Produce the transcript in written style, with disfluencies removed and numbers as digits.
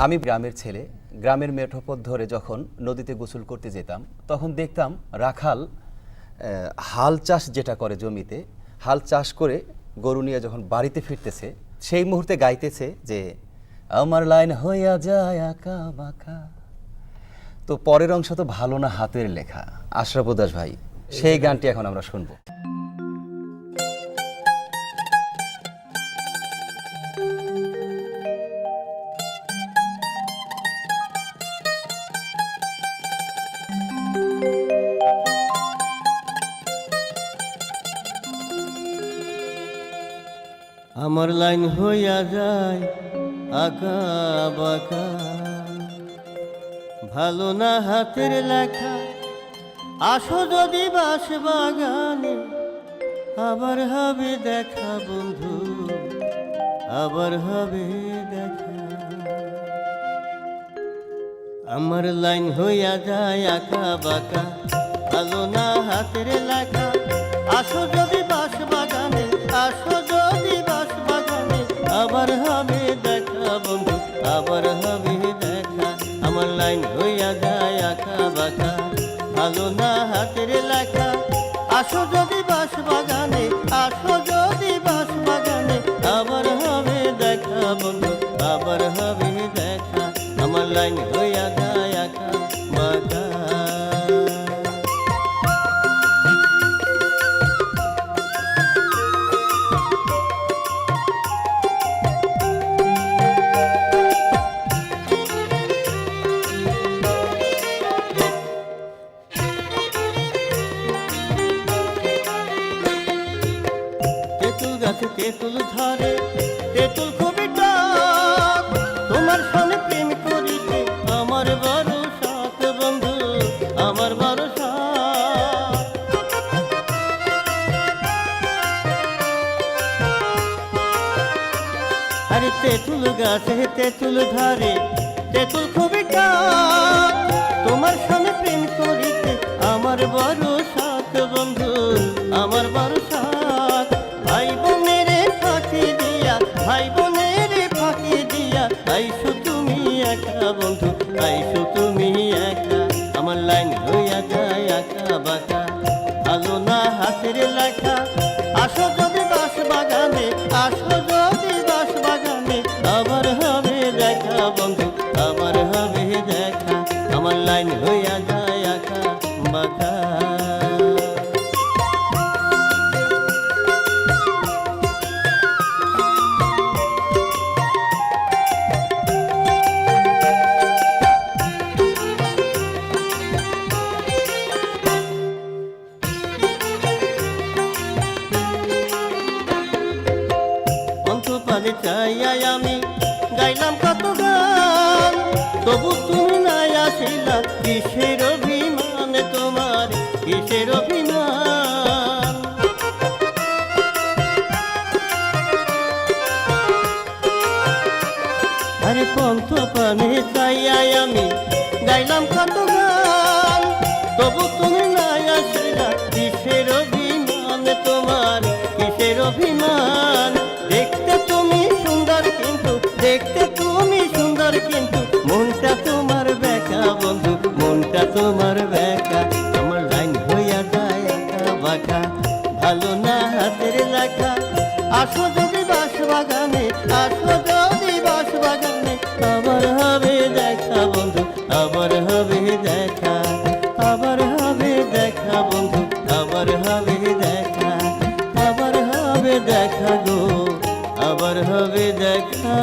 আমি গ্রামের ছেলে, গ্রামের মেঠোপথ ধরে যখন নদীতে গোসল করতে যেতাম তখন দেখতাম রাখাল হাল চাষ যেটা করে জমিতে, হাল চাষ করে গরু নিয়ে যখন বাড়িতে ফিরতেছে সেই মুহূর্তে গাইতেছে যে আমার লাইন হইয়া যায় আঁকা বাঁকা। তো পরের অংশ তো ভালো না হাতের লেখা, আশরাফ উদাস ভাই সেই গানটি এখন আমরা শুনবো। আমার লাইন হইয়া যায় আঁকা বাঁকা, ভালো না হাতের লেখা। আসো যদি বাস বাগানে, আবার হবে দেখা বন্ধু, আবার হবে দেখা। আমার লাইন হইয়া যায় আঁকা বাঁকা, ভালো না হাতের লেখা। আসো যদি বাস বাগানে, আসো যদি বাস বাগানে, আবার হবে দেখা বন্ধু, আবার হবে দেখা। আমার লাইন হইয়া যায় আঁকা বাঁকা, ভালো না হাতের লেখা। আসো যদি বাস বাগানে, আসো যদি বাস বাগানে, আবার হবে দেখা বন্ধু, আবার হবে দেখা। আমার লাইন হইয়া যায় আঁকা বাঁকা। তেঁতুল গাছে তেঁতুল ধরে, তেঁতুল খুবই টক। তোমার সঙ্গে প্রেম করিতে আমার বড় শখ বন্ধু, আমার বড় শখ। আরে তেঁতুল গাছে তেঁতুল ধরে, তেঁতুল খুবই টক। তোমার সঙ্গে প্রেম করিতে আমার বড় শখ বন্ধু, আমার বড় শখ। ভাই বোনের ফাঁকি দিয়া, ভাই বোনের ফাঁকি দিয়া, আইসো তুমি একা বন্ধু, আইসো তুমি একা। আমার লাইন হইয়া যায় আঁকা বাঁকা, ভালো না হাতের লেখা। আসো যদি বাস বাগানে, আসো যদি বাস বাগানে, আবার হবে দেখা বন্ধু, আবার হবে দেখা। আমার লাইন হইয়া যায় আঁকা বাঁকা। অন্তপালে চাইয়া আমি গাইলাম কত গান, তবু তুমি নাই আসিলা। কিসের অভিমান তোমার, কিসের অভিমান? আরে পন্তপালে চাইয়া আমি গাইলাম কত গান, তবু তুমি নাই আসিলা। কিসের অভিমান তোমার, কিসের অভিমান? দেখতে তুমি সুন্দর কিন্তু, দেখতে তুমি সুন্দর কিন্তু, মনটা তোমার বেকা বন্ধু, মনটা তোমার বেকা। আমার লাইন হইয়া যায় আঁকা বাঁকা, ভালো না হাতের লেখা। আসো যদি বাস বাগানে, আসো যদি বাস বাগানে, আবার হবে দেখা বন্ধু, আবার হবে দেখা, আবার হবে দেখা বন্ধু, আবার হবে দেখা, আবার হবে দেখা গো, আবার হবে দেখা।